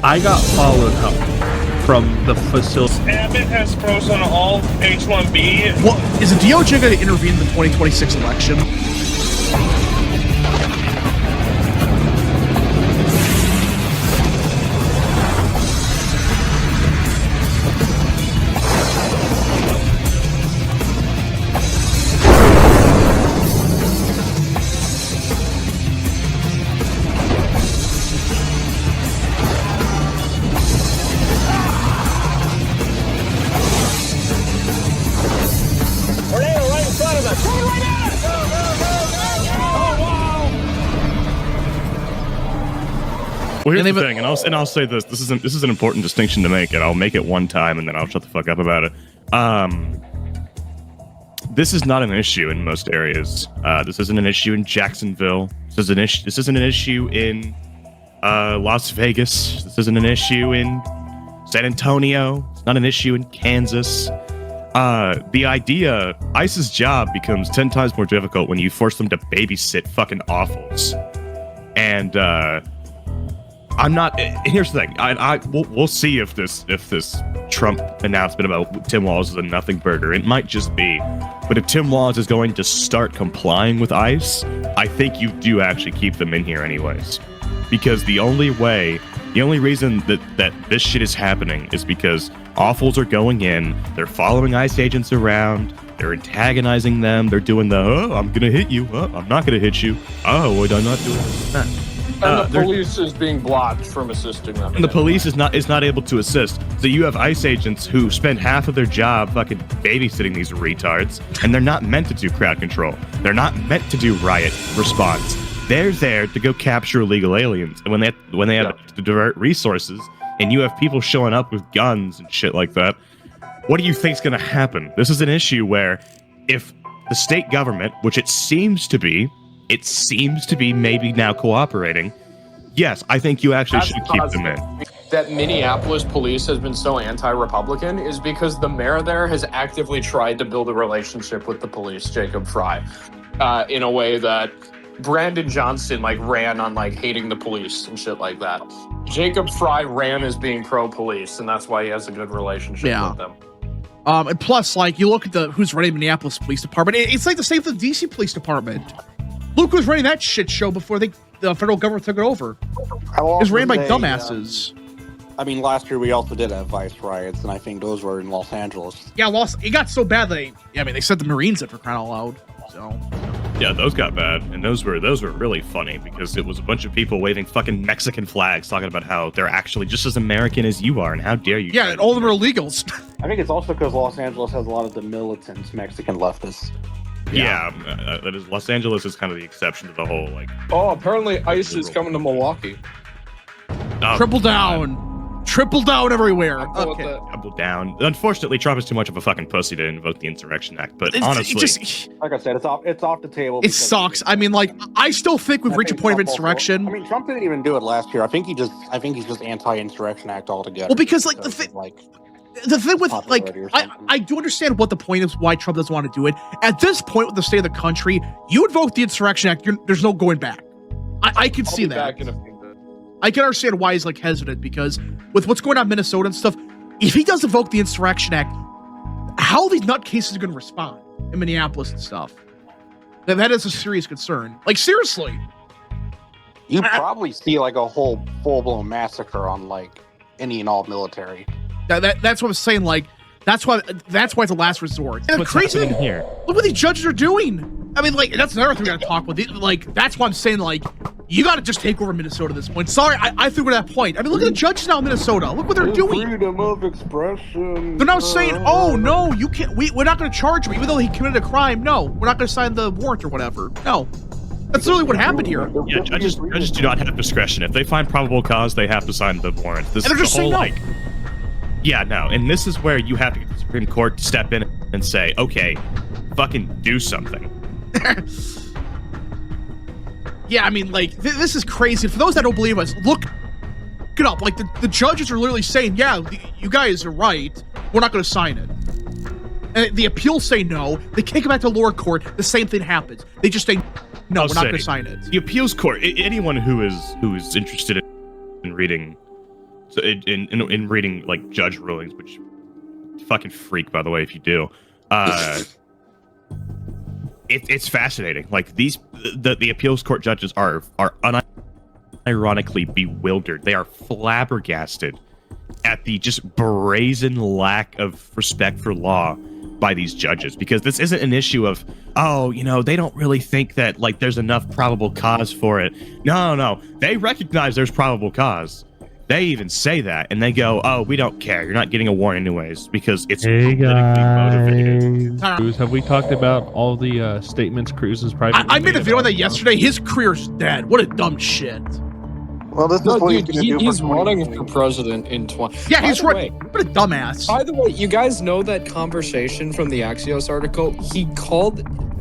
I got followed up from the facility. Abbott has frozen all H-1B. Well, is the DOJ going to intervene in the 2026 election? Well, here's the thing, and I'll say this: this is an important distinction to make, and I'll make it one time, and then I'll shut the fuck up about it. This is not an issue in most areas. This isn't an issue in Jacksonville. This isn't an issue in Las Vegas. This isn't an issue in San Antonio. It's not an issue in Kansas. The idea, ICE's job becomes 10 times more difficult when you force them to babysit fucking offals. And I'm not. Here's the thing. We'll see if this Trump announcement about Tim Walz is a nothing burger. It might just be. But if Tim Walz is going to start complying with ICE, I think you do actually keep them in here anyways. Because the only reason that this shit is happening is because awfuls are going in, they're following ICE agents around, they're antagonizing them, they're doing the, oh, I'm gonna hit you, oh, I'm not gonna hit you, oh, wait, I'm not doing that. And the police is being blocked from assisting them. And the police is not able to assist. So you have ICE agents who spend half of their job fucking babysitting these retards, and they're not meant to do crowd control. They're not meant to do riot response. They're there to go capture illegal aliens. And when they have to divert resources, and you have people showing up with guns and shit like that, what do you think's gonna happen? This is an issue where if the state government, which it seems to be maybe now cooperating, yes, I think you actually should keep them in. That Minneapolis police has been so anti-Republican is because the mayor there has actively tried to build a relationship with the police, Jacob Fry, in a way that Brandon Johnson ran on hating the police and shit like that. Jacob Fry ran as being pro-police, and that's why he has a good relationship with them. And plus, you look at who's running Minneapolis Police Department. It's the same for the DC Police Department. Look who's running that shit show before the federal government took it over. It was ran by dumbasses. I mean, last year we also did have vice riots, and I think those were in Los Angeles. Yeah, it got so bad they sent the Marines in for crying out loud. So. Yeah, those got bad, and those were really funny because it was a bunch of people waving fucking Mexican flags, talking about how they're actually just as American as you are, and how dare you? Yeah, and all of them are illegals. I think it's also because Los Angeles has a lot of the militant Mexican leftists. Yeah, that is. Los Angeles is kind of the exception to the whole Oh, apparently ICE is coming to Milwaukee. Triple down. Triple down everywhere. Okay. Triple down. Unfortunately, Trump is too much of a fucking pussy to invoke the Insurrection Act. But honestly, like I said, it's off the table. It sucks. I mean, I still think we've reached a point of insurrection. Also, I mean, Trump didn't even do it last year. I think he's just anti-insurrection act altogether. Well, because the thing with I do understand what the point is, why Trump doesn't want to do it. At this point with the state of the country, you invoke the Insurrection Act, there's no going back. I can see that. I can understand why he's hesitant, because with what's going on in Minnesota and stuff, if he does invoke the Insurrection Act, how are these nutcases going to respond in Minneapolis and stuff? That is a serious concern. Seriously. You'd probably see a whole full-blown massacre on any and all military. That's what I'm saying. That's why it's a last resort. And the crazy thing here. Look what these judges are doing. I mean, that's another thing we gotta talk about. That's why I'm saying, you gotta just take over Minnesota at this point. Sorry, I threw it at that point. I mean, look at the judges now in Minnesota. Look what they're doing. Freedom of expression. They're now saying, oh no, you can't. We're not gonna charge him, even though he committed a crime. No, we're not gonna sign the warrant or whatever. No. That's literally what happened here. Yeah, judges do not have discretion. If they find probable cause, they have to sign the warrant. And they're just saying no. Yeah, no, and this is where you have to get the Supreme Court to step in and say, okay, fucking do something. Yeah, I mean, this is crazy. For those that don't believe us, look it up. The judges are literally saying, yeah, you guys are right. We're not going to sign it. And the appeals say no. They kick it back to lower court. The same thing happens. They just say, no, we're not going to sign it. The appeals court, anyone who is interested in reading So in reading like judge rulings, which fucking freak, by the way, if you do, it's fascinating. Like the appeals court judges are unironically bewildered. They are flabbergasted at the just brazen lack of respect for law by these judges, because this isn't an issue of, oh, you know, they don't really think that like there's enough probable cause for it. No, they recognize there's probable cause. They even say that, and they go, oh, we don't care. You're not getting a warrant anyways, because it's politically motivated. Cruz, have we talked about all the statements Cruz is private? I made a video on that yesterday. His career's dead. What a dumb shit. Well, this is what he's going to do. He's running for president in 20. Yeah, he's running. What a dumbass. By the way, you guys know that conversation from the Axios article?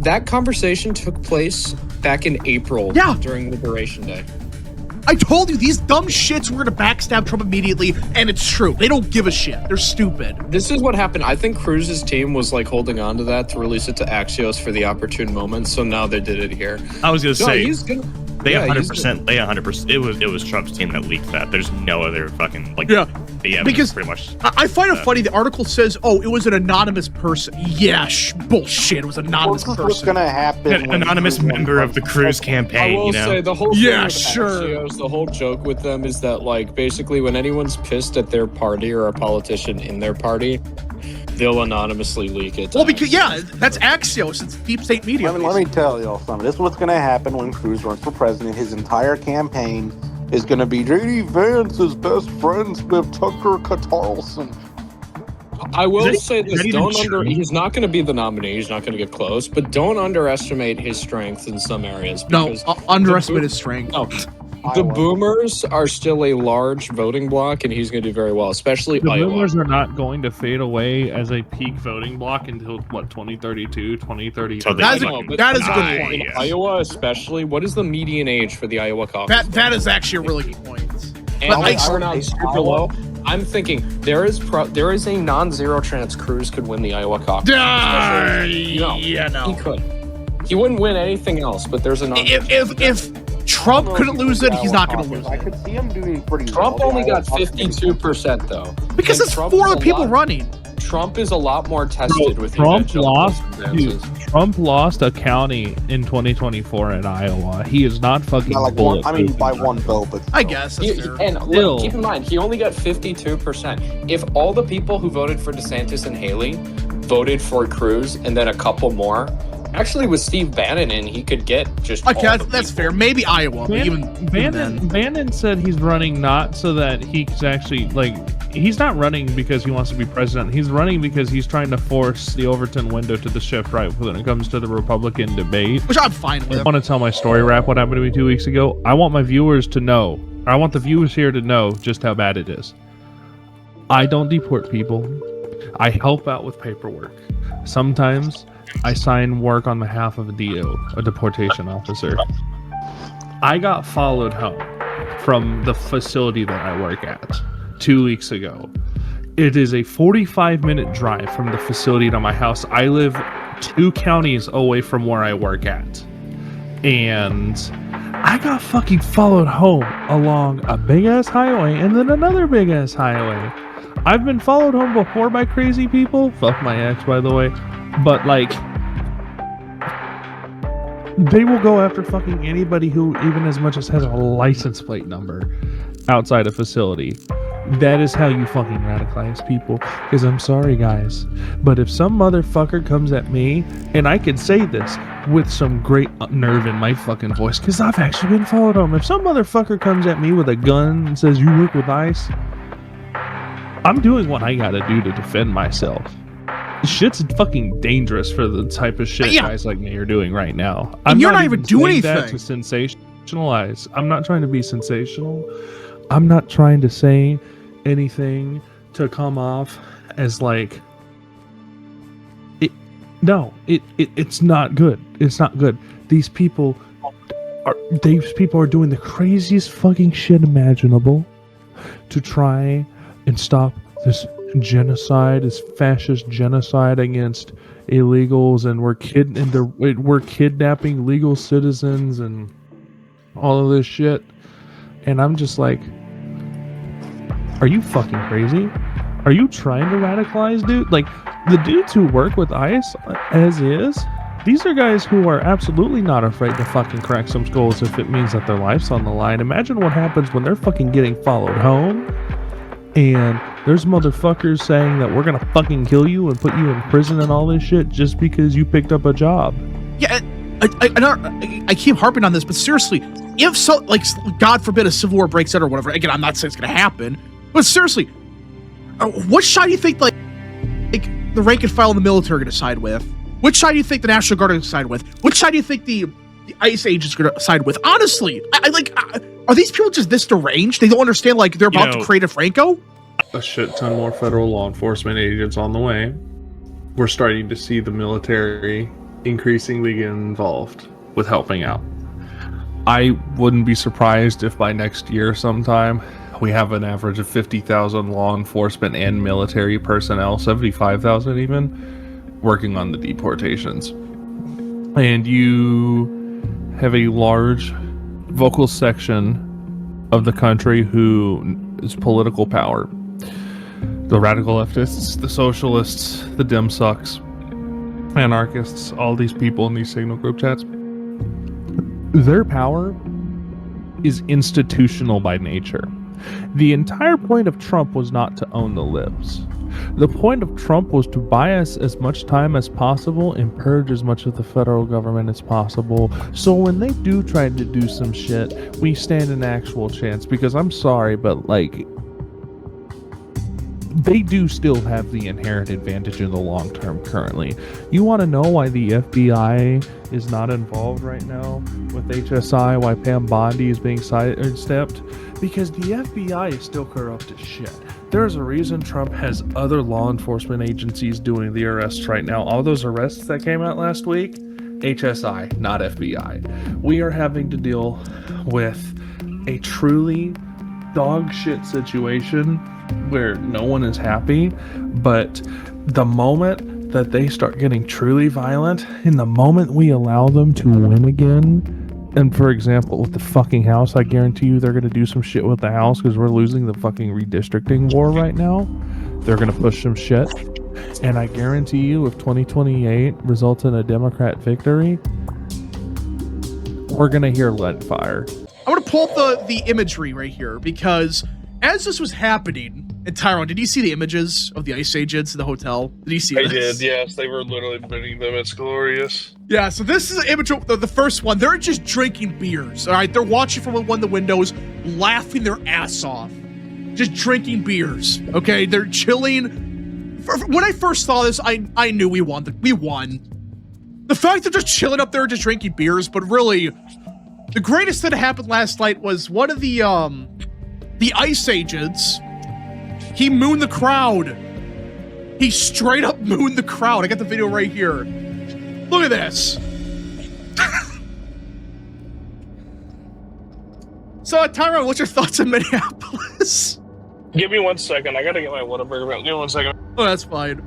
That conversation took place back in April during Liberation Day. I told you, these dumb shits were going to backstab Trump immediately, and it's true. They don't give a shit. They're stupid. This is what happened. I think Cruz's team was like holding on to that to release it to Axios for the opportune moment, so now they did it here. I was going to say, they Yeah, 100%. They 100%. It was Trump's team that leaked that. There's no other fucking like. Yeah, because pretty much. I find it funny. The article says, "Oh, it was an anonymous person." Yeah, bullshit. It was an anonymous person. What's going to happen? An anonymous member of the Cruz campaign. I will say the whole thing with sure. Axios, the whole joke with them is that like basically when anyone's pissed at their party or a politician in their party, they'll anonymously leak it. Well, because that's Axios. It's deep state media. Let me tell y'all something. This is what's going to happen when Cruz runs for president. His entire campaign is going to be J.D. Vance's best friends with Tucker Carlson. I will say this: he's not going to be the nominee. He's not going to get close, but don't underestimate his strength in some areas. No, underestimate his strength. No. The boomers are still a large voting bloc, and he's going to do very well, especially the Iowa. boomers are not going to fade away as a peak voting bloc until, what, 2032, 2033? So that is a good point. In Iowa especially, what is the median age for the Iowa caucus? That is actually a really good point. And we're not super low. I'm thinking there is a non-zero chance Cruz could win the Iowa caucus. He could. He wouldn't win anything else, but there's a if Trump couldn't lose it, he's not going to lose it. I could see him doing pretty Trump well. only got 52% though. Because there's 4 other people running. Trump is a lot more tested with Trump lost a county in 2024 in Iowa. He is not fucking by one vote, but I guess that's fair. And look, keep in mind, he only got 52%. If all the people who voted for DeSantis and Haley voted for Cruz and then a couple more, actually with Steve Bannon in, he could get just that's fair. Maybe Iowa. Bannon said he's running not so that he's actually he's not running because he wants to be president. He's running because he's trying to force the Overton window to the shift right when it comes to the Republican debate. Which I'm fine with. I want to tell my story wrap what happened to me 2 weeks ago. I want my viewers to know, I want the viewers here to know just how bad it is. I don't deport people. I help out with paperwork. Sometimes I sign work on behalf of a DO, a deportation officer. I got followed home from the facility that I work at 2 weeks ago. It is a 45-minute drive from the facility to my house. I live 2 counties away from where I work at. And I got fucking followed home along a big-ass highway and then another big-ass highway. I've been followed home before by crazy people. Fuck my ex, by the way. But, they will go after fucking anybody who even as much as has a license plate number outside a facility. That is how you fucking radicalize people. Because I'm sorry, guys, but if some motherfucker comes at me, and I can say this with some great nerve in my fucking voice, because I've actually been followed home. If some motherfucker comes at me with a gun and says, you work with ICE, I'm doing what I gotta do to defend myself. Shit's fucking dangerous for the type of shit guys like me are doing right now. And you're not even doing anything. That to sensationalize. I'm not trying to be sensational. I'm not trying to say anything to come off as it's not good. It's not good. These people are doing the craziest fucking shit imaginable to try and stop this genocide, this fascist genocide against illegals, and we're kidnapping legal citizens and all of this shit. And I'm just like, Are you fucking crazy? Are you trying to radicalize, dude? Like, the dudes who work with ICE as is, these are guys who are absolutely not afraid to fucking crack some skulls if it means that their life's on the line. Imagine what happens when they're fucking getting followed home and there's motherfuckers saying that we're gonna fucking kill you and put you in prison and all this shit just because you picked up a job. Yeah, I keep harping on this, but seriously, if so, like, God forbid a civil war breaks out or whatever, again, I'm not saying it's gonna happen, but seriously, what side do you think, like the rank and file in the military are gonna side with? Which side do you think the National Guard are gonna side with? Which side do you think the ICE agents are gonna side with? Honestly, are these people just this deranged? They don't understand, like, they're about to create a Franco? A shit ton more federal law enforcement agents on the way. We're starting to see the military increasingly get involved with helping out. I wouldn't be surprised if by next year sometime we have an average of 50,000 law enforcement and military personnel, 75,000 even, working on the deportations. And you have a large vocal section of the country who is political power. The radical leftists, the socialists, the dim sucks, anarchists, all these people in these signal group chats. Their power is institutional by nature. The entire point of Trump was not to own the libs. The point of Trump was to buy us as much time as possible and purge as much of the federal government as possible. So when they do try to do some shit, we stand an actual chance. Because I'm sorry, but like, they do still have the inherent advantage in the long term currently. You want to know why the FBI is not involved right now with HSI, why Pam Bondi is being sidestepped? Because the FBI is still corrupt as shit. There's a reason Trump has other law enforcement agencies doing the arrests right now. All those arrests that came out last week, HSI, not FBI. We are having to deal with a truly dog shit situation where no one is happy, but the moment that they start getting truly violent, in the moment we allow them to win again, and for example, with the fucking House, I guarantee you they're going to do some shit with the House because we're losing the fucking redistricting war right now. They're going to push some shit. And I guarantee you, if 2028 results in a Democrat victory, we're going to hear lead fire. I'm going to pull up the imagery right here because as this was happening, and Tyrone, did you see the images of the ICE agents in the hotel? Did you see this? I did, yes. They were literally burning them. It's glorious. Yeah, so this is an image of the first one. They're just drinking beers, all right? They're watching from one of the windows, laughing their ass off. Just drinking beers, okay? They're chilling. When I first saw this, I knew we won. We won. The fact they're just chilling up there just drinking beers, but really, the greatest thing that happened last night was one of the ICE agents, he mooned the crowd. He straight up mooned the crowd. I got the video right here. Look at this. So, Tyrone, what's your thoughts on Minneapolis? Give me 1 second. I gotta get my Whataburger milk. Give me 1 second. Oh, that's fine.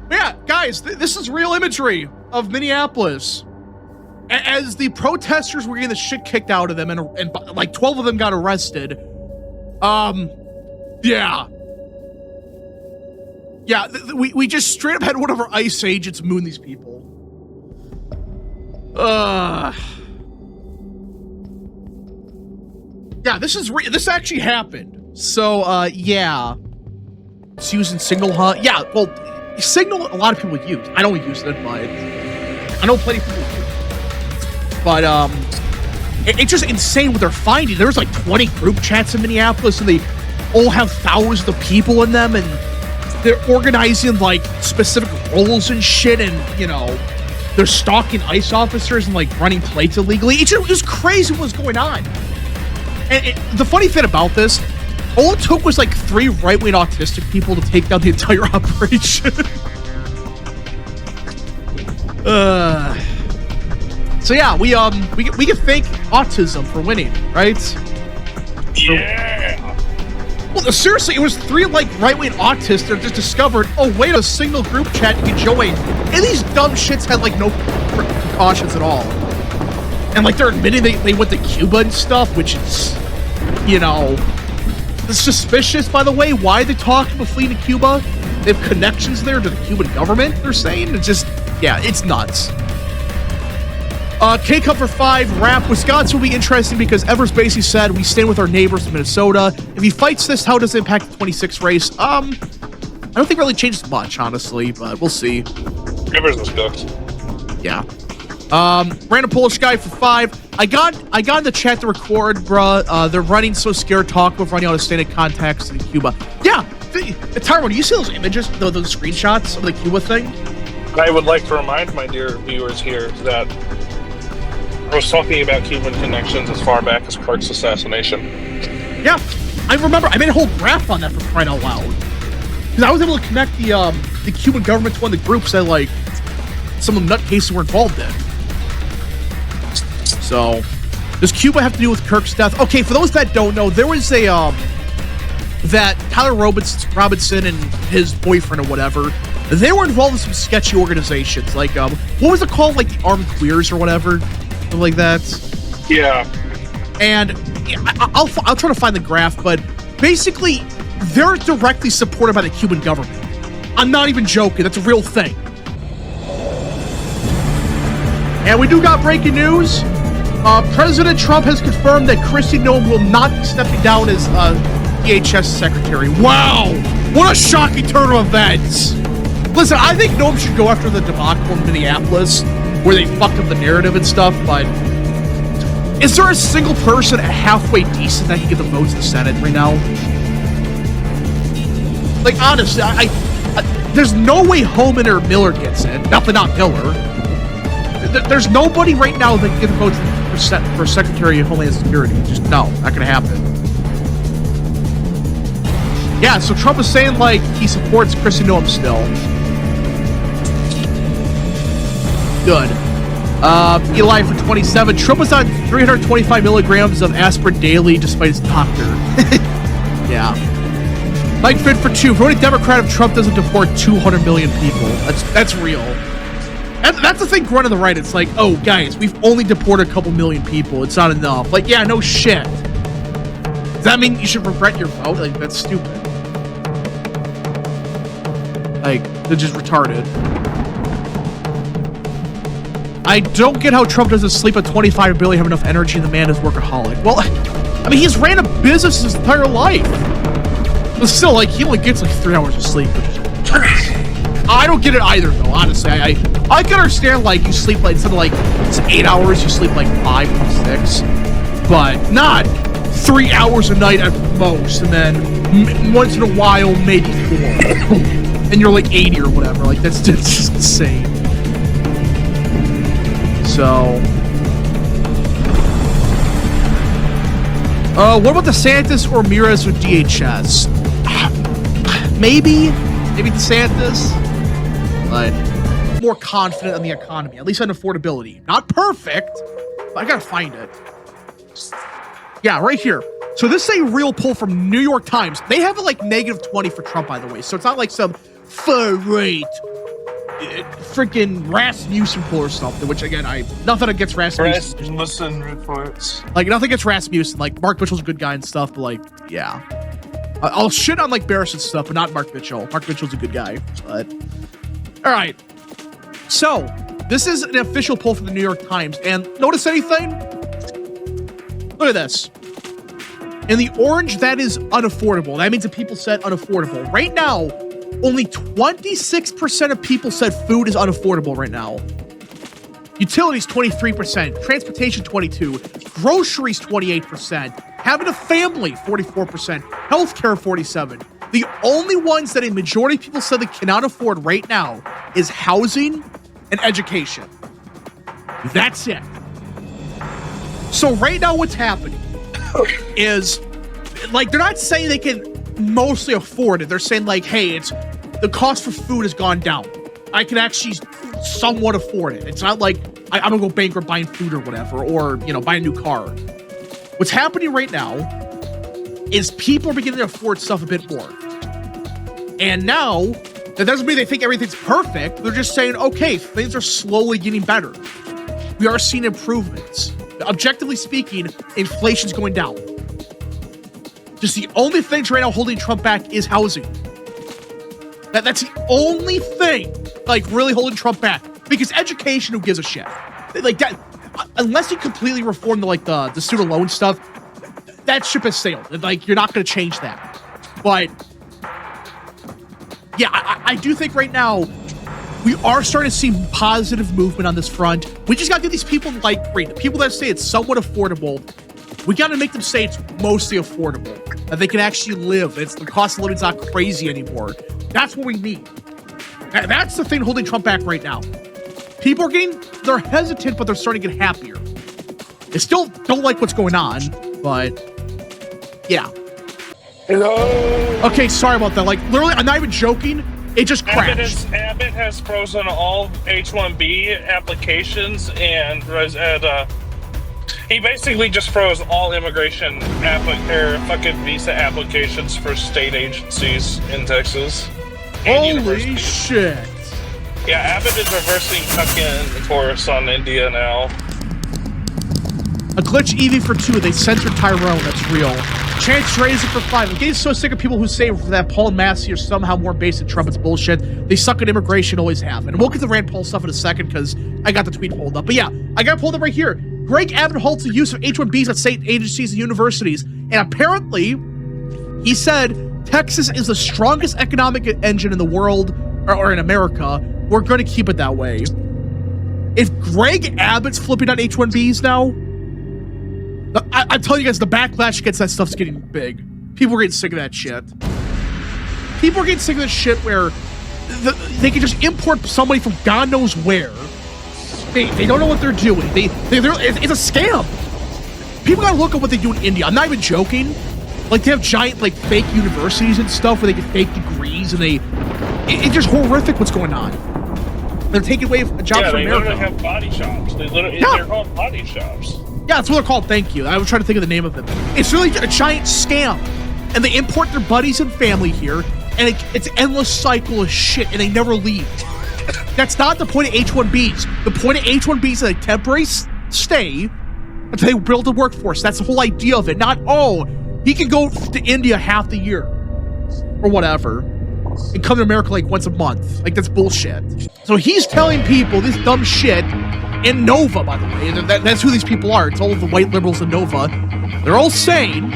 But yeah, guys, this is real imagery of Minneapolis. As the protesters were getting the shit kicked out of them, and like 12 of them got arrested. Yeah. Yeah, we just straight up had one of our ICE agents moon these people. Yeah, this actually happened. So, yeah. It's using Signal Hunt. Yeah, well, Signal, a lot of people use. I don't use it, but I know plenty of people use. But, it's just insane what they're finding. There's like 20 group chats in Minneapolis, and they all have thousands of people in them, and they're organizing like specific roles and shit, and you know, they're stalking ICE officers and like running plates illegally. It was crazy what was going on. And the funny thing about this, all it took was like 3 right-wing autistic people to take down the entire operation. So yeah, we can thank autism for winning, right? Yeah. Well, seriously, it was 3 like right-wing autists that just discovered, oh wait, a single group chat you can join, and these dumb shits had like no precautions at all. And like they're admitting they went to Cuba and stuff, which is, you know, It's suspicious, by the way. Why they talking about fleeing to Cuba? They have connections there to the Cuban government, they're saying. It's just, yeah, it's nuts. K-Cup for 5, wrap. Wisconsin will be interesting because Evers basically said, we stand with our neighbors in Minnesota. If he fights this, how does it impact the 26 race? I don't think it really changes much, honestly, but we'll see. Evers was cooked. Yeah. Random Polish guy for 5. I got in the chat to record, bruh. They're running so scared talk about running out of standard contacts in Cuba. Yeah. Tyrone, do you see those images, those screenshots of the Cuba thing? I would like to remind my dear viewers here that I was talking about Cuban connections as far back as Clark's assassination. Yeah, I remember. I made a whole graph on that for crying out loud. Because I was able to connect the Cuban government to one of the groups that, like, some of the nutcases were involved in. So, does Cuba have to do with Kirk's death? Okay, for those that don't know, there was a, that Tyler Robinson and his boyfriend or whatever, they were involved in some sketchy organizations. Like, what was it called? Like the Armed Queers or whatever? Something like that. Yeah. And I'll try to find the graph, but basically, they're directly supported by the Cuban government. I'm not even joking. That's a real thing. And we do got breaking news. President Trump has confirmed that Kristi Noem will not be stepping down as DHS secretary. Wow! What a shocking turn of events. Listen, I think Noem should go after the debacle in Minneapolis, where they fucked up the narrative and stuff, but is there a single person halfway decent that can get the votes in the Senate right now? Like, honestly, I there's no way Homan or Miller gets it. Not Miller. There's nobody right now that can get the votes for Secretary of Homeland Security. Just no, not gonna happen. Yeah, so Trump is saying, like, he supports Kristi Noem still. Good. Eli for 27. Trump was on 325 milligrams of aspirin daily despite his doctor. Yeah. Mike Finn for 2. Voting Democrat if Trump doesn't deport 200 million people. That's real. That's the thing growing on the right. It's like, oh, guys, we've only deported a couple million people. It's not enough. Like, yeah, no shit. Does that mean you should regret your vote? Like, that's stupid. Like, they're just retarded. I don't get how Trump doesn't sleep at 25 billion, have enough energy, and the man is workaholic. Well, I mean, he's ran a business his entire life. But still, like, he only gets like 3 hours of sleep, which is I don't get it either, though, honestly. I can understand, like, you sleep, like, instead of, like, it's 8 hours, you sleep, like, 5 or 6. But not 3 hours a night at most, and then once in a while, maybe 4. And you're, like, 80 or whatever. Like, that's just insane. So... what about DeSantis or Ramirez or DHS? Maybe DeSantis, but more confident on the economy, at least on affordability. Not perfect, but I gotta find it. Yeah, right here. So this is a real poll from New York Times. They have it like -20 for Trump, by the way. So it's not like some far-right freaking Rasmussen poll or something, which again, nothing against Rasmussen. Rasmussen reports. Like, nothing against Rasmussen. Like, Mark Mitchell's a good guy and stuff, but like, yeah. I'll shit on, like, Barris and stuff, but not Mark Mitchell. Mark Mitchell's a good guy, but... Alright. So, this is an official poll from the New York Times, and notice anything? Look at this. In the orange, that is unaffordable. That means that people said unaffordable. Right now, only 26% of people said food is unaffordable right now. Utilities, 23%. Transportation, 22%. Groceries, 28%. Having a family, 44%. Healthcare, 47%. The only ones that a majority of people said they cannot afford right now is housing and education. That's it. So right now what's happening is, like, they're not saying they can mostly afford it. They're saying, like, hey, the cost for food has gone down. I can actually somewhat afford it. It's not like I'm gonna go bankrupt buying food or whatever, or, you know, buy a new car. What's happening right now is people are beginning to afford stuff a bit more. And now, that doesn't mean they think everything's perfect. They're just saying, okay, things are slowly getting better. We are seeing improvements. Objectively speaking, inflation's going down. Just the only thing right now holding Trump back is housing. That's the only thing, like, really holding Trump back. Because education, who gives a shit? Like, that, unless you completely reform the student loan stuff, that ship has sailed. Like, you're not going to change that. But, yeah, I do think right now, we are starting to see positive movement on this front. We just got to get these people like Green, the people that say it's somewhat affordable. We got to make them say it's mostly affordable, that they can actually live. It's the cost of living's not crazy anymore. That's what we need. That's the thing holding Trump back right now. People are they're hesitant, but they're starting to get happier. They still don't like what's going on, but yeah. Hello. Okay, sorry about that. Like, literally, I'm not even joking. It just crashed. Abbott has frozen all H-1B applications, and he basically just froze all immigration fucking visa applications for state agencies in Texas. Holy shit. Yeah, Abbott is reversing fucking course on India now. A glitch EV for 2. They censored Tyrone. That's real. Chance raised it for 5. I'm getting so sick of people who say that Paul and Massey are somehow more based in Trump. It's bullshit. They suck at immigration, always have. And we'll get to Rand Paul stuff in a second because I got the tweet pulled up. But yeah, I got it pulled up right here. Greg Abbott halts the use of H-1Bs at state agencies and universities. And apparently, he said Texas is the strongest economic engine in the world, or in America. We're going to keep it that way. If Greg Abbott's flipping on H-1Bs now, I'm telling you guys, the backlash against that stuff's getting big. People are getting sick of that shit. People are getting sick of this shit where they can just import somebody from God knows where. They don't know what they're doing. It's a scam. People gotta look at what they do in India. I'm not even joking. Like, they have giant, like, fake universities and stuff where they get fake degrees, and it's just horrific what's going on. They're taking away jobs from America. Yeah, they literally have body shops. They're called body shops. Yeah, that's what they're called. Thank you. I was trying to think of the name of them. It's really a giant scam. And they import their buddies and family here, and it's an endless cycle of shit, and they never leave. That's not the point of H-1Bs. The point of H-1Bs is a temporary stay until they build a workforce. That's the whole idea of it. Not, oh, he can go to India half the year or whatever and come to America like once a month. Like, that's bullshit. So he's telling people this dumb shit. In Nova, by the way, that's who these people are. It's all of the white liberals in Nova. They're all saying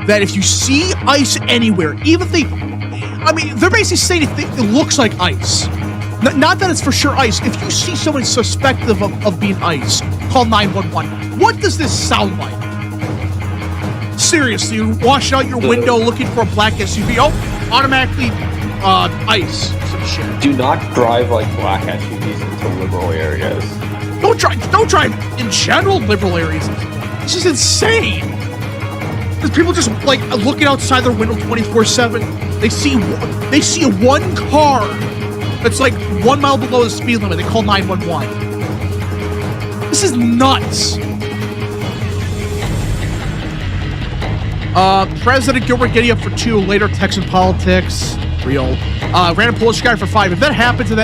that if you see ice anywhere, even if they're basically saying it looks like ice. Not that it's for sure ice. If you see someone suspected of being ice, call 911. What does this sound like? Seriously, you're washing out your window looking for a black SUV. Oh, automatically ice. Some shit. Do not drive like black SUVs into liberal areas. Don't drive in general liberal areas. This is insane. There's people just like looking outside their window 24/7. They see one car that's like 1 mile below the speed limit. They call 911. This is nuts. President Gilbert getting up for 2. Later, Texan politics. Real. Random Polish guy for 5. If that happens, if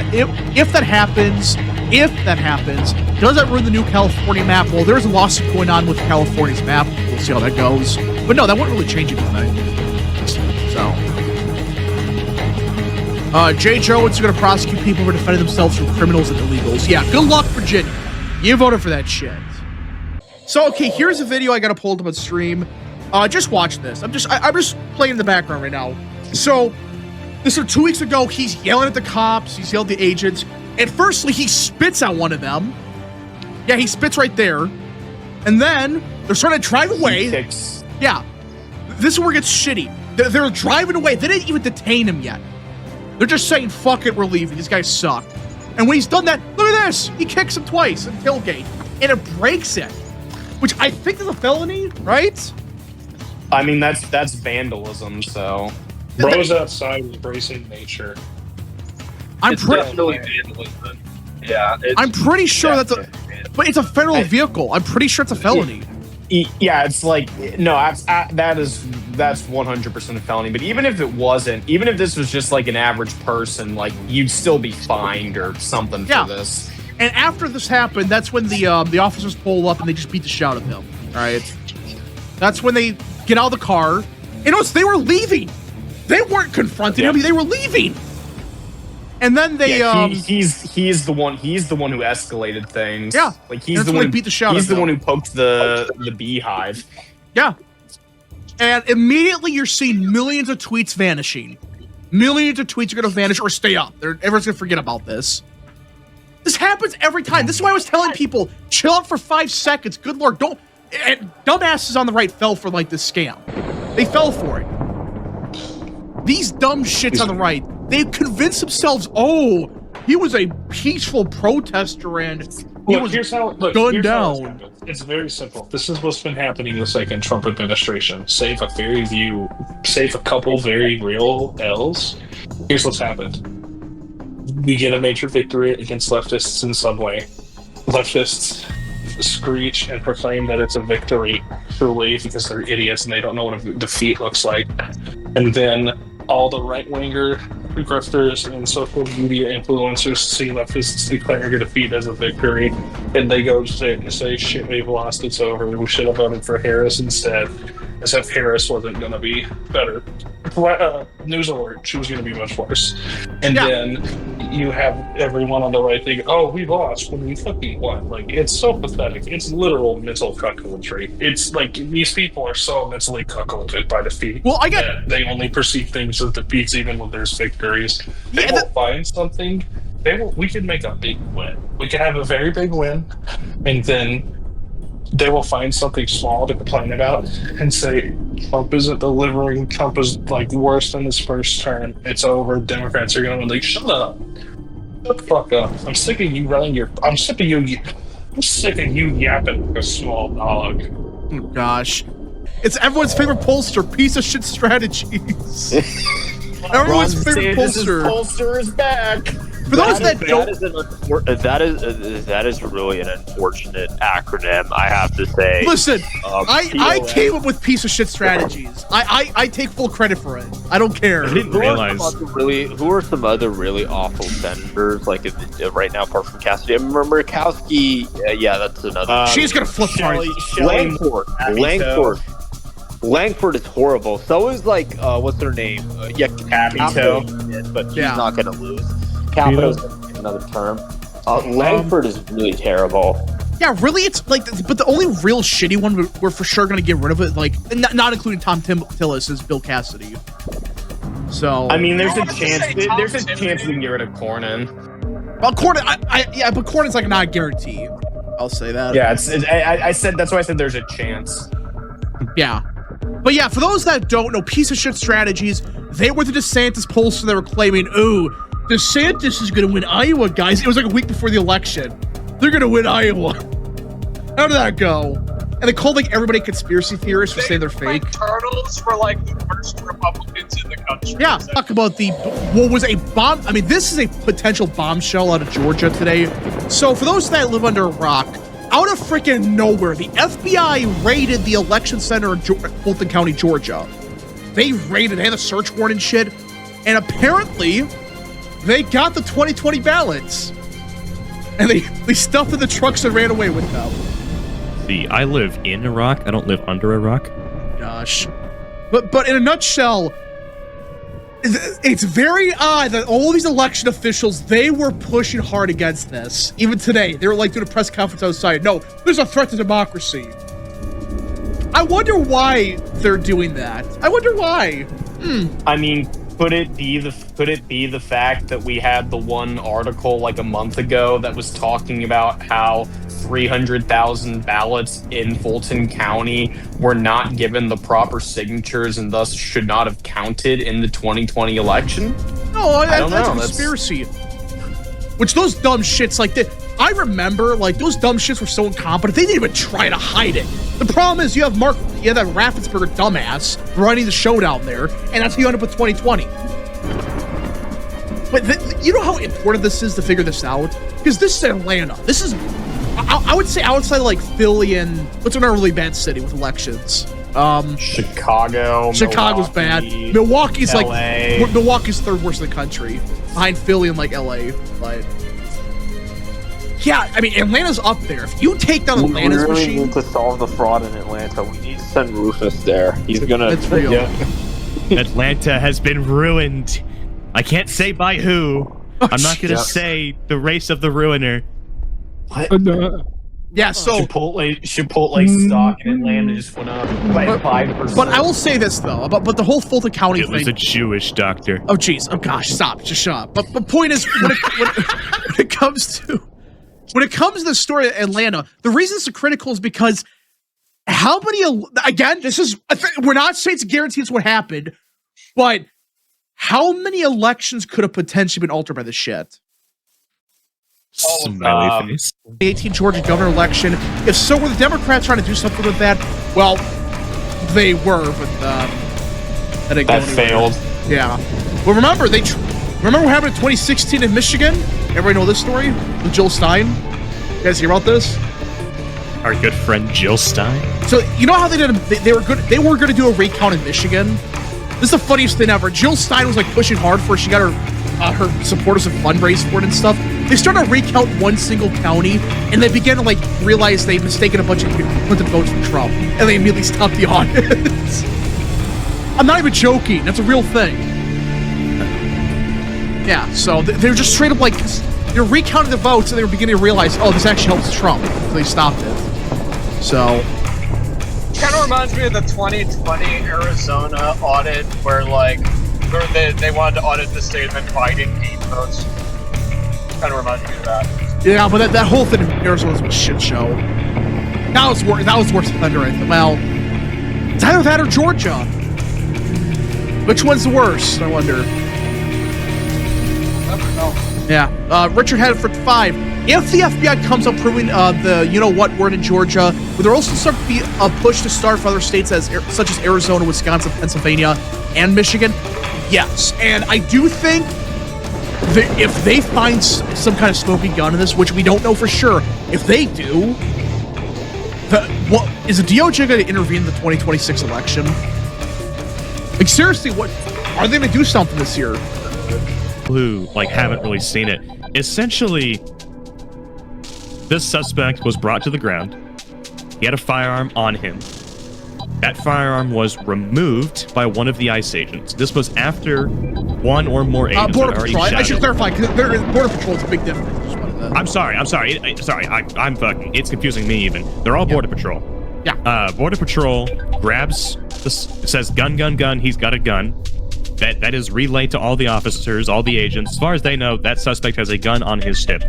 that happens, does that ruin the new California map? Well, there's a lawsuit going on with California's map. We'll see how that goes. But no, that won't really change anything. So, Jay Jones is going to prosecute people for defending themselves from criminals and illegals. Yeah, good luck, Virginia. You voted for that shit. So, okay, here's a video I got to pull up on stream. Just watch this. I'm just playing in the background right now. So, this was 2 weeks ago. He's yelling at the cops. He's yelling at the agents. And firstly, he spits at one of them. Yeah, he spits right there. And then they're starting to drive away. Yeah. This is where it gets shitty. They're driving away. They didn't even detain him yet. They're just saying, fuck it, we're leaving. These guys suck. And when he's done that, look at this. He kicks him twice in tailgate. And it breaks it. Which I think is a felony, right? I mean, that's vandalism, so... Bro's outside embracing nature. I'm pretty sure that's but it's a federal vehicle. I'm pretty sure it's a felony. Yeah, it's like that's 100% a felony. But even if it wasn't, even if this was just like an average person, like you'd still be fined or something for this. And after this happened, that's when the officers pull up and they just beat the shit out of him. All right, that's when they get out of the car. And notice they were leaving. They weren't confronting him. They were leaving. And then they he's the one who escalated things. Yeah. Like he's the one who beat the shit out He's of the one them. who poked the beehive. Yeah. And immediately you're seeing millions of tweets vanishing. Millions of tweets are going to vanish or stay up. Everyone's going to forget about this. This happens every time. This is why I was telling people, chill out for 5 seconds. Good Lord, don't. And dumbasses on the right fell for like this scam. They fell for it. These dumb shits on the right, they convinced themselves, oh, he was a peaceful protester and he was gunned down. It's very simple. This is what's been happening in the second Trump administration. Save a couple very real L's. Here's what's happened. We get a major victory against leftists in some way. Leftists screech and proclaim that it's a victory, truly, because they're idiots and they don't know what a defeat looks like. And then all the right-winger grifters and social media influencers see leftists declaring a defeat as a victory, and they go say shit, we've lost, it's over, we should have voted for Harris instead, as if Harris wasn't going to be better. News alert, she was going to be much worse. And then you have everyone on the right think, oh, we lost when we fucking won. Like, it's so pathetic. It's literal mental cuckoldry. It's like, these people are so mentally cuckolded by defeat. Well, that they only perceive things as defeats even when there's victories. They will find something. We can make a big win. We can have a very big win, and then they will find something small to complain about and say, Trump isn't delivering, Trump is like worse than his first term, it's over, Democrats are going to be like, shut up. Shut the fuck up. I'm sick of you I'm sick of you yapping like a small dog. Oh gosh. It's everyone's favorite pollster, piece of shit strategies. Everyone's favorite pollster. Pollster is back. For those that don't, that is really an unfortunate acronym, I have to say. Listen, I came up with piece of shit strategies. I take full credit for it. I don't care. I didn't realize. Who are some other really awful senators like right now, apart from Cassidy? I remember Murkowski. Yeah, that's another. She's gonna flip party. Langford is horrible. So is like what's her name? Capito, but she's not gonna lose. Capito's another term. Langford is really terrible. Yeah, really, it's like, but the only real shitty one we're for sure gonna get rid of it, like not including Tom Tillis, is Bill Cassidy. So I mean, there's a chance we can get rid of Cornyn. Well, Cornyn, yeah, but Cornyn's like not a guarantee. I'll say that. Yeah, I said that's why I said there's a chance. Yeah. But yeah, for those that don't know, piece of shit strategies, they were the DeSantis pollster that were claiming, ooh, DeSantis is going to win Iowa, guys. It was like a week before the election. They're going to win Iowa. How did that go? And they called like everybody conspiracy theorists for saying they're fake. Turtles were like the worst Republicans in the country. Yeah, talk about what was a bomb. I mean, this is a potential bombshell out of Georgia today. So for those that live under a rock, out of freaking nowhere, the FBI raided the election center in Fulton County, Georgia. They had a search warrant and shit. And apparently, they got the 2020 ballots. And they stuffed in the trucks and ran away with them. See, I live in a rock. I don't live under a rock. Gosh. But in a nutshell, it's very odd that all these election officials, they were pushing hard against this. Even today, they were like doing a press conference outside. No, there's a threat to democracy. I wonder why they're doing that. I wonder why. I mean, could it be the fact that we had the one article like a month ago that was talking about how 300,000 ballots in Fulton County were not given the proper signatures and thus should not have counted in the 2020 election? No, that's a conspiracy. Which those dumb shits, like, I remember, like, those dumb shits were so incompetent, they didn't even try to hide it. The problem is you have that Raffensperger dumbass running the show down there, and that's how you end up with 2020. But you know how important this is to figure this out? Because this is Atlanta. This is, I would say, outside of, like, Philly and, what's another really bad city with elections? Chicago. Chicago's bad. Milwaukee's LA. Like, Milwaukee's third worst in the country, behind Philly and, like, LA. But Yeah, I mean, Atlanta's up there. If you take down We Atlanta's really machine, need to solve the fraud in Atlanta. We need to send Rufus there. He's gonna. It's real. Atlanta has been ruined. I can't say by who. I'm not gonna say the race of the ruiner. Yeah, so Chipotle stock in Atlanta just went up by 5%. But I will say this though, but the whole Fulton County It thing. was a Jewish doctor. Oh jeez, oh gosh, stop, just shut up. But the point is, when it comes to the story of Atlanta, the reason it's so critical is because how many? Again, we're not saying it's guaranteed what happened, but how many elections could have potentially been altered by this shit? Smiley face. The 18 Georgia governor election. If so, were the Democrats trying to do something with that? Well, they were, but that failed. Yeah. Well, remember remember what happened in 2016 in Michigan? Everybody know this story with Jill Stein? You guys hear about this? Our good friend Jill Stein. So you know how they did? They were good. They were going to do a recount in Michigan. This is the funniest thing ever. Jill Stein was like pushing hard for it. She got her supporters to fundraise for it and stuff. They started to recount one single county, and they began to like realize they'd mistaken a bunch of Clinton votes for Trump, and they immediately stopped the audit. I'm not even joking. That's a real thing. Yeah. So they were just straight up like they were recounting the votes, and they were beginning to realize, oh, this actually helps Trump. So they stopped it. So. Kind of reminds me of the 2020 Arizona audit where they wanted to audit the state and then Biden gained votes. Kind of reminds me of that. Yeah, but that whole thing in Arizona was a shit show. That was worse than Thunder. Well, it's either that or Georgia. Which one's the worst? I wonder. I don't know. Yeah. Richard had it for 5. If the FBI comes up proving the you-know-what word in Georgia, will there also start to be a push to start for other states such as Arizona, Wisconsin, Pennsylvania, and Michigan? Yes. And I do think that if they find some kind of smoking gun in this, which we don't know for sure, if they do, is the DOJ going to intervene in the 2026 election? Like, seriously, what are they going to do something this year? Who haven't really seen it. Essentially, this suspect was brought to the ground. He had a firearm on him. That firearm was removed by one of the ICE agents. This was after one or more agents Border had already Patrol. shot I should him. clarify, because Border Patrol is a big difference. I'm sorry. I'm fucking. It's confusing me even. They're all Border Patrol. Yeah. Border Patrol grabs this, says gun, gun, gun. He's got a gun. That is relayed to all the officers, all the agents. As far as they know, that suspect has a gun on his hip.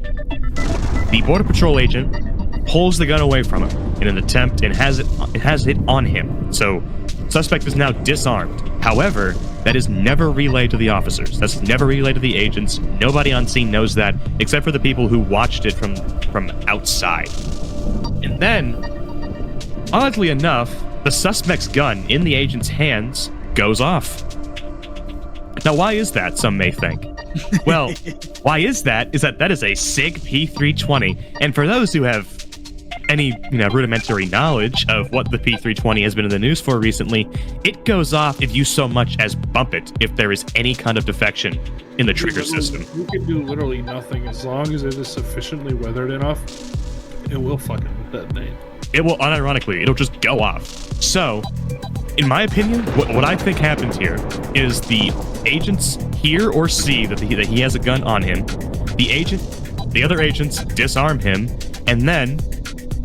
The Border Patrol agent pulls the gun away from him in an attempt and has it on him. So, suspect is now disarmed. However, that is never relayed to the officers. That's never relayed to the agents. Nobody on scene knows that, except for the people who watched it from outside. And then, oddly enough, the suspect's gun in the agent's hands goes off. Now, why is that, some may think? Well, why is that is that is a SIG P320, and for those who have any rudimentary knowledge of what the P320 has been in the news for recently, it goes off if you so much as bump it if there is any kind of defection in the trigger system. You can do literally nothing as long as it is sufficiently weathered enough. It will fucking detonate. It will, unironically, it'll just go off. So, in my opinion, what I think happens here is the agents hear or see that he has a gun on him. The other agents disarm him, and then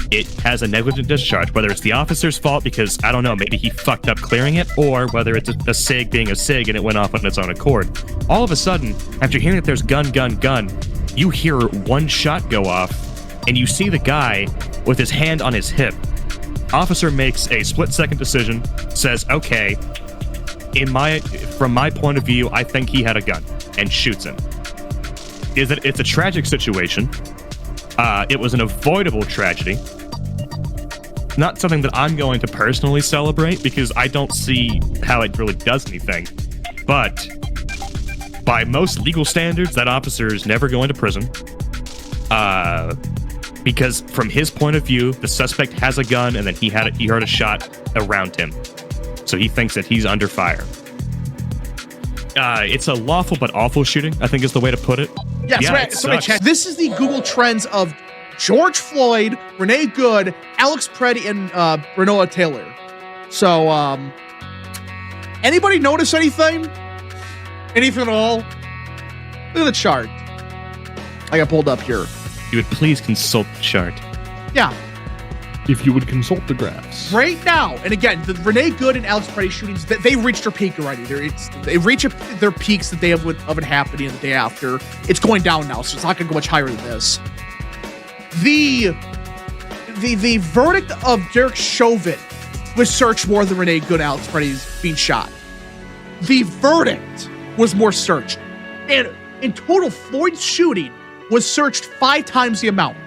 it has a negligent discharge, whether it's the officer's fault because, I don't know, maybe he fucked up clearing it, or whether it's a SIG being a SIG and it went off on its own accord. All of a sudden, after hearing that there's gun, gun, gun, you hear one shot go off, and you see the guy with his hand on his hip. Officer makes a split-second decision, says, okay, from my point of view, I think he had a gun, and shoots him. It's a tragic situation. It was an avoidable tragedy. Not something that I'm going to personally celebrate, because I don't see how it really does anything. But by most legal standards, that officer is never going to prison. Because from his point of view, the suspect has a gun, and then he heard a shot around him. So he thinks that he's under fire. It's a lawful but awful shooting, I think is the way to put it. Yeah, so chat. This is the Google Trends of George Floyd, Renee Good, Alex Preddy, and Breonna Taylor. So, anybody notice anything? Anything at all? Look at the chart. I got pulled up here. You would please consult the chart. Yeah. If you would consult the graphs. Right now, and again, the Renee Good and Alex Preddy shootings, they reached their peak already. They reach their peaks the day of it happening and the day after. It's going down now, so it's not going to go much higher than this. The verdict of Derek Chauvin was searched more than Renee Good and Alex Preddy's being shot. The verdict was more searched. And in total, Floyd's shooting was searched 5 times the amount.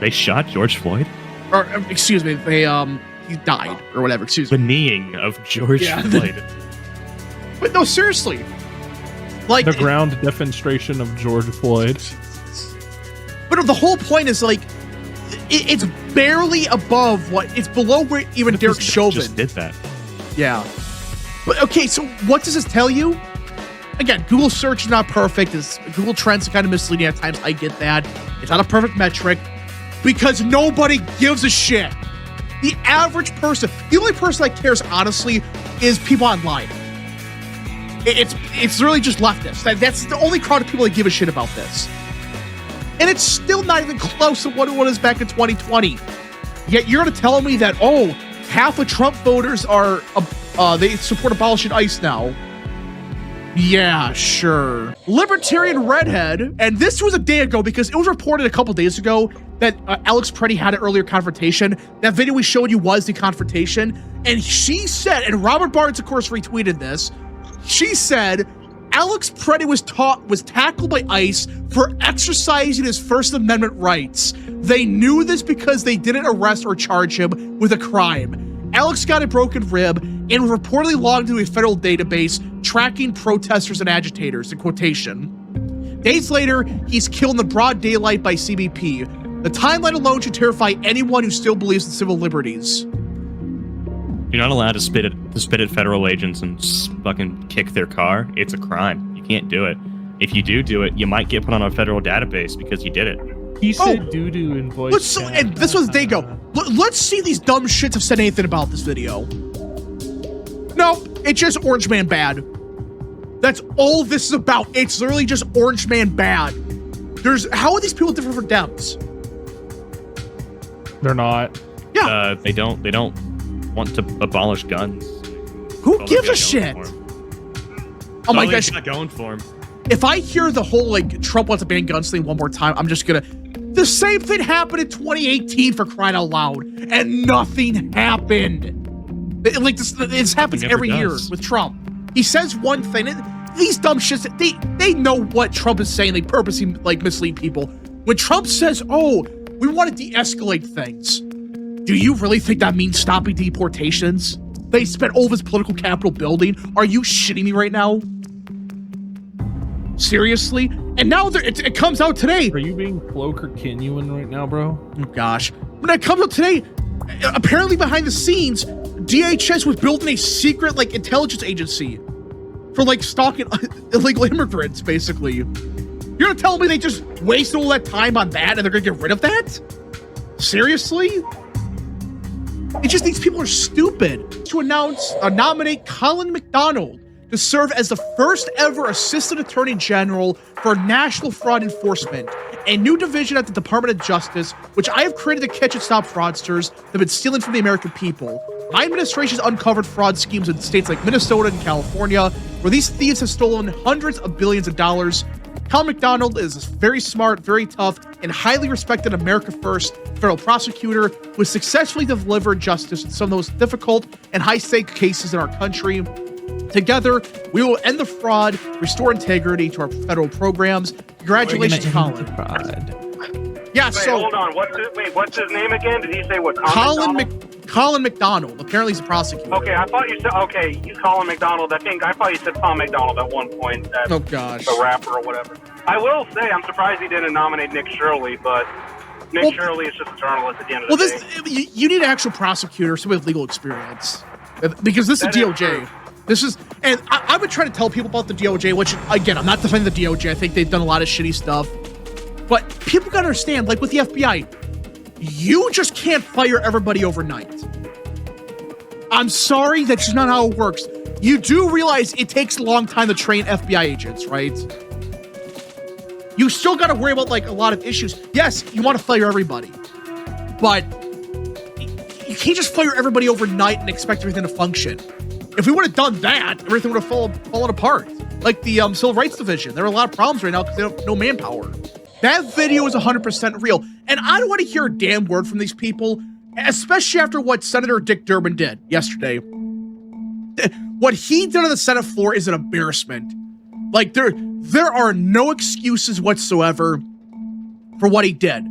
They shot George Floyd? Or, excuse me, he died, or whatever, excuse me. The kneeing of George Floyd. But no, seriously. Like, the ground demonstration of George Floyd. But the whole point is, like, it's barely above it's below where even Derek Chauvin just did that. Yeah. But, okay, so what does this tell you? Again, Google search is not perfect. Google Trends are kind of misleading at times. I get that. It's not a perfect metric. Because nobody gives a shit. The average person, the only person that cares honestly is people online. It's really just leftists. That's the only crowd of people that give a shit about this. And it's still not even close to what it was back in 2020. Yet you're going to tell me that, half of Trump voters are, they support abolishing ICE now. Yeah, sure. Libertarian redhead, and this was a day ago because it was reported a couple days ago that Alex Preddy had an earlier confrontation. That video we showed you was the confrontation. And she said, and Robert Barnes, of course, retweeted this. She said, Alex Preddy was tackled by ICE for exercising his First Amendment rights. They knew this because they didn't arrest or charge him with a crime. Alex got a broken rib and reportedly logged into a federal database tracking protesters and agitators, in quotation. Days later, he's killed in the broad daylight by CBP. The timeline alone should terrify anyone who still believes in civil liberties. You're not allowed to spit at federal agents and fucking kick their car. It's a crime. You can't do it. If you do it, you might get put on a federal database because you did it. He said doo-doo in voice chat. And this was the day ago. Let's see if these dumb shits have said anything about this video. Nope, it's just Orange Man bad. That's all this is about. It's literally just Orange Man bad. How are these people different from Dems? They're not. Yeah. They don't want to abolish guns. Who gives a shit? Oh my gosh. Not going for him. If I hear the whole, like, Trump wants to ban guns thing one more time, I'm just gonna... The same thing happened in 2018, for crying out loud, and nothing happened. This happens every year with Trump. He says one thing, and these dumb shits, they know what Trump is saying. They purposely, like, mislead people. When Trump says, we want to de-escalate things, do you really think that means stopping deportations? They spent all of his political capital building. Are you shitting me right now? Seriously? And now it comes out today. Are you being Flo Kirkinian right now, bro? Oh, gosh. When it comes out today, apparently behind the scenes, DHS was building a secret, like, intelligence agency for, like, stalking illegal immigrants, basically. You're gonna tell me they just wasted all that time on that and they're gonna get rid of that? Seriously? It's just these people are stupid. To nominate Colin McDonald to serve as the first ever Assistant Attorney General for National Fraud Enforcement, a new division at the Department of Justice, which I have created to catch and stop fraudsters that have been stealing from the American people. My administration's uncovered fraud schemes in states like Minnesota and California, where these thieves have stolen hundreds of billions of dollars. Colin McDonald is a very smart, very tough, and highly respected America First federal prosecutor who has successfully delivered justice in some of the most difficult and high-stake cases in our country. Together, we will end the fraud, restore integrity to our federal programs. Congratulations, Colin. Yeah, wait, so hold on. What's his name again? Did he say what? Colin McDonald. Apparently, he's a prosecutor. Okay, I thought you said you Colin McDonald. I thought you said Tom McDonald at one point. Oh gosh, the rapper or whatever. I will say I'm surprised he didn't nominate Nick Shirley, but Nick Shirley is just a journalist at the end of the day. You need an actual prosecutor, somebody with legal experience, because this is DOJ. This is, and I've been trying to tell people about the DOJ, which, again, I'm not defending the DOJ. I think they've done a lot of shitty stuff. But people gotta understand, like with the FBI, you just can't fire everybody overnight. I'm sorry, that's just not how it works. You do realize it takes a long time to train FBI agents, right? You still got to worry about like a lot of issues. Yes, you want to fire everybody, but you can't just fire everybody overnight and expect everything to function. If we would have done that, everything would have fallen apart. Like the Civil Rights Division. There are a lot of problems right now because they have no manpower. That video is 100% real. And I don't want to hear a damn word from these people, especially after what Senator Dick Durbin did yesterday. What he did on the Senate floor is an embarrassment. Like, there are no excuses whatsoever for what he did.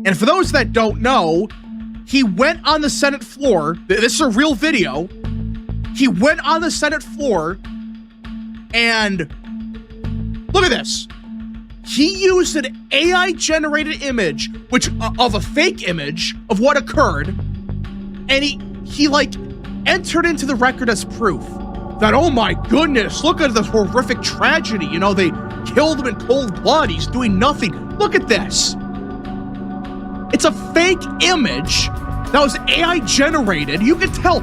And for those that don't know, he went on the Senate floor. This is a real video. He went on the Senate floor and look at this. He used an AI-generated image, of a fake image of what occurred, and he like entered into the record as proof that, oh my goodness, look at this horrific tragedy. You know, they killed him in cold blood. He's doing nothing. Look at this. It's a fake image that was AI-generated. You can tell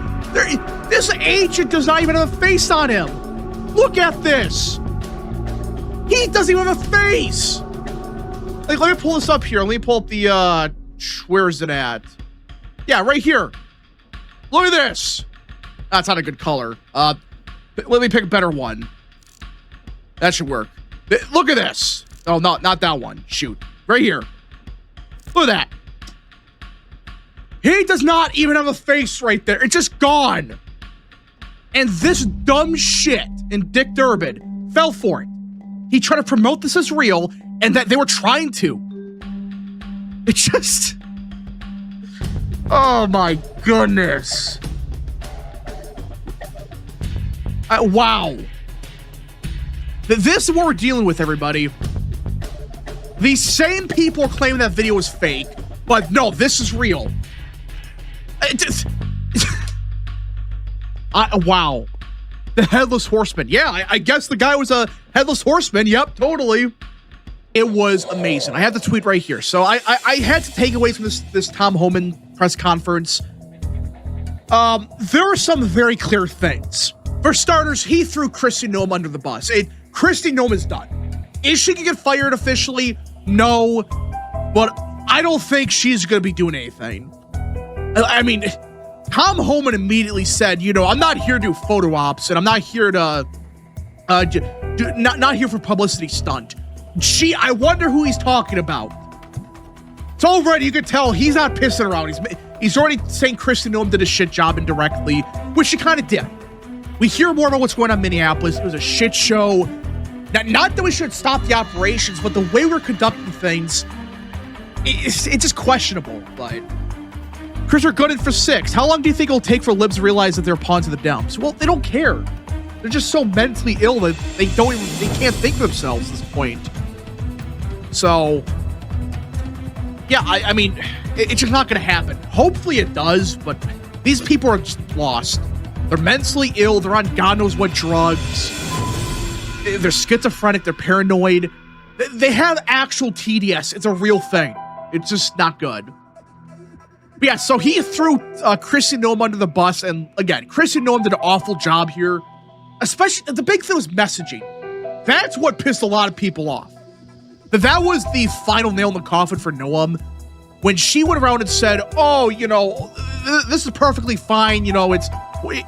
this agent does not even have a face on him. Look at this. He doesn't even have a face. Like, let me pull this up here. Let me pull up the, where is it at? Yeah, right here. Look at this. That's not a good color. Let me pick a better one. That should work. Look at this. Oh, not that one. Shoot. Right here. Look at that. He does not even have a face right there. It's just gone. And this dumb shit in Dick Durbin fell for it. He tried to promote this as real, and that they were trying to. It just... Oh my goodness. Wow. This is what we're dealing with, everybody. These same people are claiming that video is fake, but no, this is real. Wow. The Headless Horseman. Yeah, I guess the guy was a Headless Horseman. Yep, totally. It was amazing. I have the tweet right here. So I had to take away from this Tom Homan press conference. There are some very clear things. For starters, he threw Kristi Noem under the bus. Kristi Noem is done. Is she going to get fired officially? No. But I don't think she's going to be doing anything. I mean, Tom Homan immediately said, you know, I'm not here to do photo ops, and I'm not here to, not here for publicity stunt. I wonder who he's talking about. It's already, you can tell he's not pissing around. He's already saying Kristi Noem did a shit job indirectly, which she kind of did. We hear more about what's going on in Minneapolis. It was a shit show. Not that we should stop the operations, but the way we're conducting things, it's just questionable. But Chris, we're good in for 6. How long do you think it'll take for libs to realize that they're pawns of the Dems? Well, they don't care. They're just so mentally ill that they can't think for themselves at this point. So, yeah, I mean, it's just not going to happen. Hopefully it does, but these people are just lost. They're mentally ill. They're on God knows what drugs. They're schizophrenic. They're paranoid. They have actual TDS. It's a real thing. It's just not good. But yeah, so he threw Kristi Noem under the bus. And again, Kristi Noem did an awful job here. Especially, the big thing was messaging. That's what pissed a lot of people off. That was the final nail in the coffin for Noem. When she went around and said, oh, you know, this is perfectly fine. You know, it's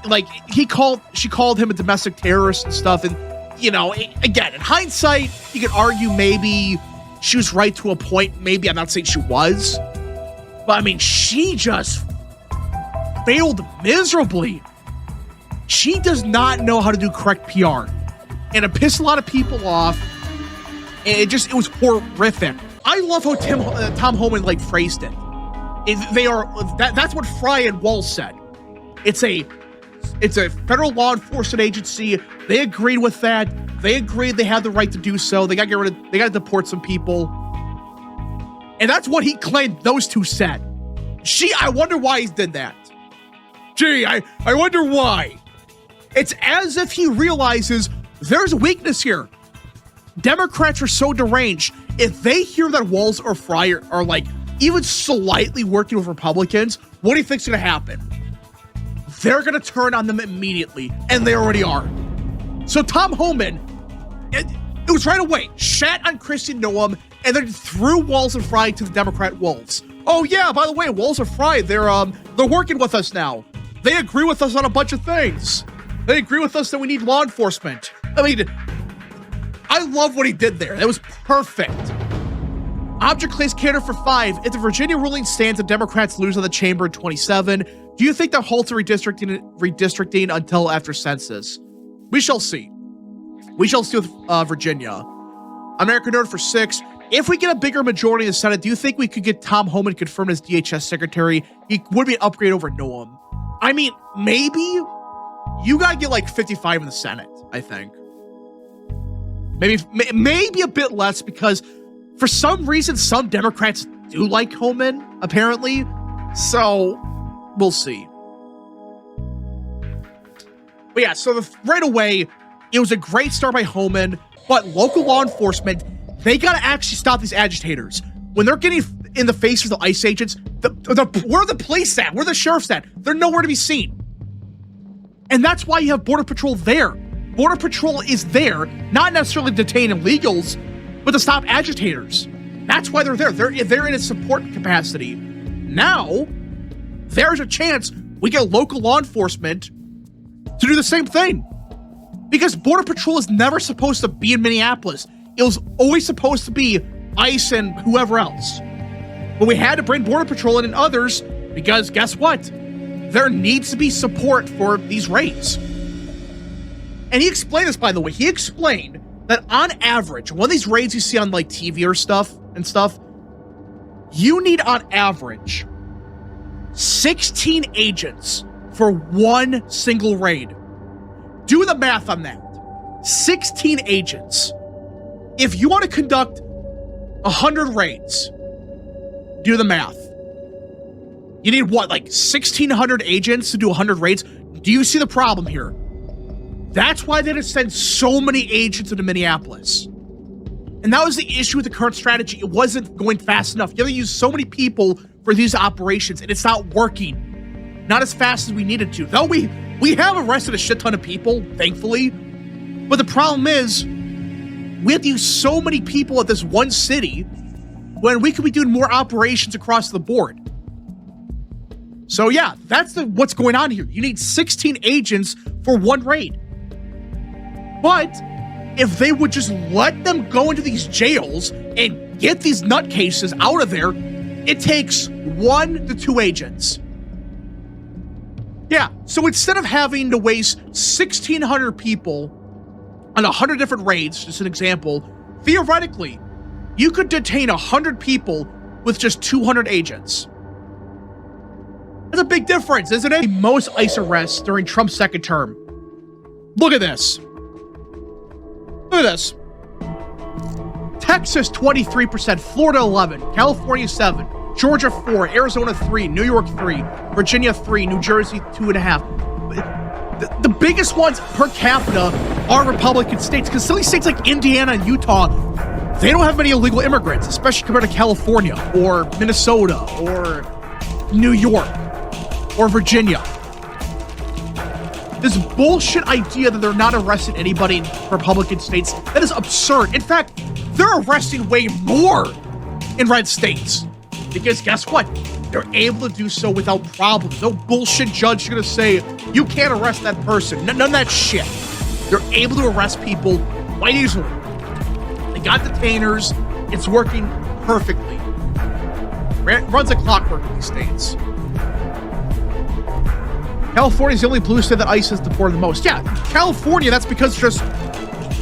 like she called him a domestic terrorist and stuff. And, you know, again, in hindsight, you could argue maybe she was right to a point. Maybe, I'm not saying she was. But, I mean, she just failed miserably. She does not know how to do correct PR. And it pissed a lot of people off. And it was horrific. I love how Tom Homan like phrased it. That's what Fry and Walz said. It's a federal law enforcement agency. They agreed with that. They agreed they had the right to do so. They got to deport some people. And that's what he claimed those two said. I wonder why he did that. Gee, I wonder why. It's as if he realizes there's a weakness here. Democrats are so deranged. If they hear that Walz or Fry are like even slightly working with Republicans, what do you think's going to happen? They're going to turn on them immediately, and they already are. So Tom Homan, it was right away, shat on Christian Noam, and then threw Walls and Fry to the Democrat wolves. Oh yeah, by the way, Walls and Fry, they're working with us now. They agree with us on a bunch of things. They agree with us that we need law enforcement. I mean, I love what he did there. That was perfect. Object Clay's candidate for 5. If the Virginia ruling stands and Democrats lose on the chamber in 27, do you think that halts redistricting until after census? We shall see. We shall see with Virginia. American Nerd for 6. If we get a bigger majority in the Senate, do you think we could get Tom Homan confirmed as DHS secretary? He would be an upgrade over Noam. I mean, maybe. You gotta get like 55 in the Senate, I think. Maybe a bit less, because for some reason, some Democrats do like Homan, apparently. So, we'll see. But yeah, so right away, it was a great start by Homan, but local law enforcement, they gotta actually stop these agitators. When they're getting in the face of the ICE agents, where are the police at? Where are the sheriffs at? They're nowhere to be seen. And that's why you have Border Patrol there. Border Patrol is there, not necessarily to detain illegals, but to stop agitators. That's why they're there. They're in a support capacity. Now, there's a chance we get local law enforcement to do the same thing. Because Border Patrol is never supposed to be in Minneapolis. It was always supposed to be ICE and whoever else. But we had to bring Border Patrol in and others because guess what? There needs to be support for these raids. And he explained this, by the way. He explained that on average, one of these raids you see on like TV or stuff, you need on average 16 agents for one single raid. Do the math on that. 16 agents. If you want to conduct 100 raids, do the math. You need what, like 1,600 agents to do 100 raids? Do you see the problem here? That's why they had to send so many agents into Minneapolis. And that was the issue with the current strategy. It wasn't going fast enough. You have to use so many people for these operations, and it's not working. Not as fast as we needed to. Though we have arrested a shit ton of people, thankfully. But the problem is, we have to use so many people at this one city when we could be doing more operations across the board. So yeah, that's what's going on here. You need 16 agents for one raid. But if they would just let them go into these jails and get these nutcases out of there, it takes 1 to 2 agents. Yeah, so instead of having to waste 1,600 people on 100 different raids, just an example, theoretically, you could detain 100 people with just 200 agents. That's a big difference, isn't it? Most ICE arrests during Trump's second term. Look at this. Look at this. Texas, 23%, Florida, 11, California, 7, Georgia, 4, Arizona, 3, New York, 3, Virginia, 3, New Jersey, 2.5. The biggest ones per capita are Republican states, because some of these states like Indiana and Utah, they don't have many illegal immigrants, especially compared to California or Minnesota or New York or Virginia. This bullshit idea that they're not arresting anybody in Republican states, that is absurd. In fact, they're arresting way more in red states. Because guess what? They're able to do so without problems. No bullshit judge is going to say, you can't arrest that person. None of that shit. They're able to arrest people quite easily. They got detainers. It's working perfectly. Runs like clockwork in these states. California's the only blue state that ICE has deported the most. Yeah, California, that's because just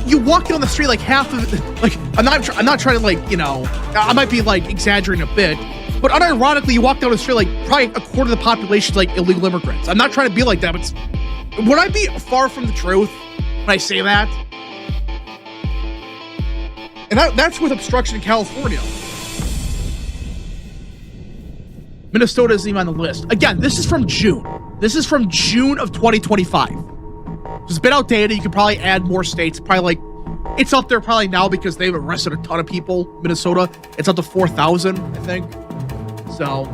you walk down the street like half of it, like I'm not trying to like, you know, I might be like exaggerating a bit, but unironically you walk down the street like probably a quarter of the population is like illegal immigrants. I'm not trying to be like that, but would I be far from the truth when I say that? And that's with obstruction in California. Minnesota isn't even on the list. Again, this is from June. This is from June of 2025. It's a bit outdated. You could probably add more states. Probably like, it's up there probably now because they've arrested a ton of people. Minnesota, it's up to 4,000, I think. So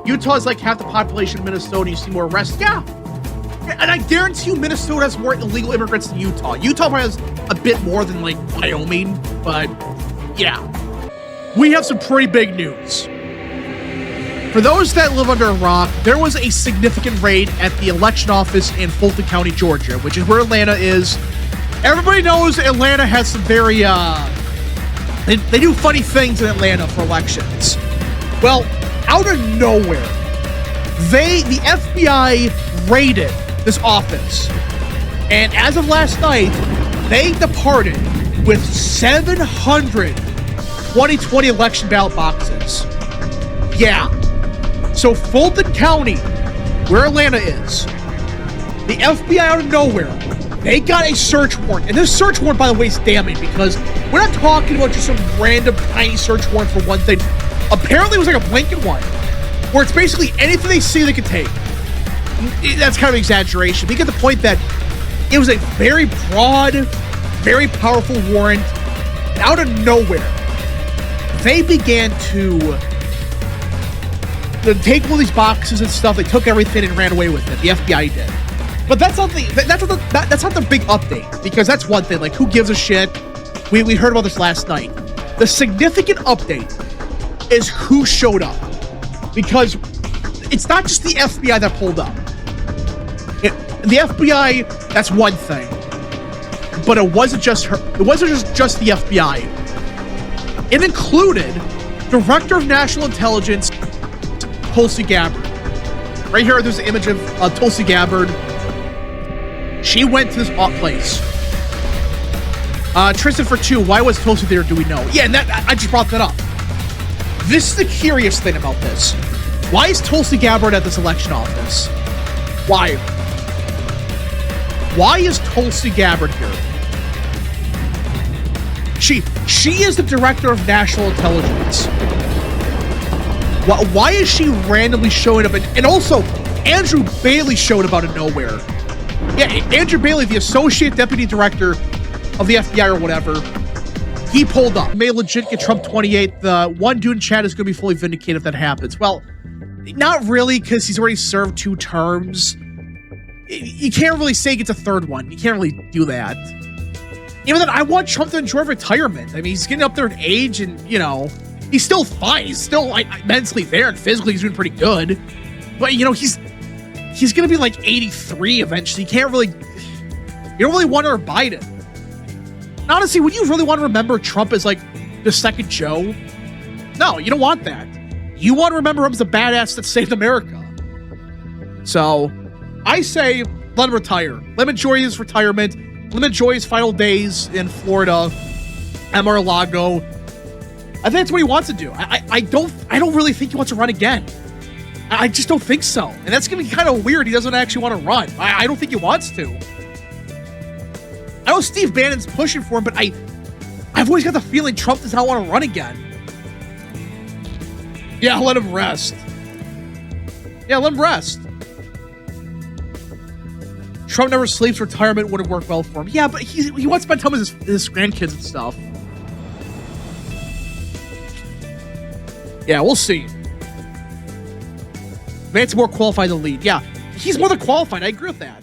Utah is like half the population of Minnesota. You see more arrests. Yeah. And I guarantee you Minnesota has more illegal immigrants than Utah. Utah probably has a bit more than like Wyoming, but yeah. We have some pretty big news. For those that live under a rock, there was a significant raid at the election office in Fulton County, Georgia, which is where Atlanta is. Everybody knows Atlanta has some very, they do funny things in Atlanta for elections. Well, out of nowhere, the FBI raided this office. And as of last night, they departed with 700 2020 election ballot boxes. Yeah. So Fulton County, where Atlanta is, the FBI out of nowhere, they got a search warrant. And this search warrant, by the way, is damning because we're not talking about just some random tiny search warrant for one thing. Apparently it was like a blanket one, where it's basically anything they see they can take. That's kind of an exaggeration. We get the point that it was a very broad, very powerful warrant. And out of nowhere, they began to take all these boxes and stuff. They took everything and ran away with it. The FBI did. But that's not the big update, because that's one thing. Like, who gives a shit? We heard about this last night. The significant update is who showed up, because it's not just the FBI that pulled up. The FBI, that's one thing, but it wasn't just her. It wasn't just the FBI. It included Director of National Intelligence Tulsi Gabbard. Right here, there's an image of Tulsi Gabbard. She went to this place. Tristan for 2, why was Tulsi there, do we know? Yeah, and I just brought that up. This is the curious thing about this. Why is Tulsi Gabbard at this election office? Why? Why is Tulsi Gabbard here? She is the Director of National Intelligence. Why is she randomly showing up? And also, Andrew Bailey showed up out of nowhere. Yeah, Andrew Bailey, the Associate Deputy Director of the FBI or whatever, he pulled up. May legit get Trump 28. The one dude in chat is going to be fully vindicated if that happens. Well, not really, because he's already served 2 terms. You can't really say he gets a 3rd one. You can't really do that. Even then, I want Trump to enjoy retirement. I mean, he's getting up there in age, and, you know, he's still fine. He's still like mentally there, and physically he's doing pretty good. But, you know, he's going to be like 83 eventually. You can't really... You don't really want to abide it. And honestly, would you really want to remember Trump as, like, the second Joe? No, you don't want that. You want to remember him as the badass that saved America. So, I say let him retire. Let him enjoy his retirement. Let him enjoy his final days in Florida, Mar-a-Lago. I think that's what he wants to do. I don't really think he wants to run again. I just don't think so. And that's going to be kind of weird. He doesn't actually want to run. I don't think he wants to. I know Steve Bannon's pushing for him, but I've always got the feeling Trump does not want to run again. Yeah, let him rest. Yeah, let him rest. Trump never sleeps. Retirement wouldn't work well for him. Yeah, but he wants to spend time with his grandkids and stuff. Yeah, we'll see. Vance's more qualified to lead. Yeah, he's more than qualified. I agree with that.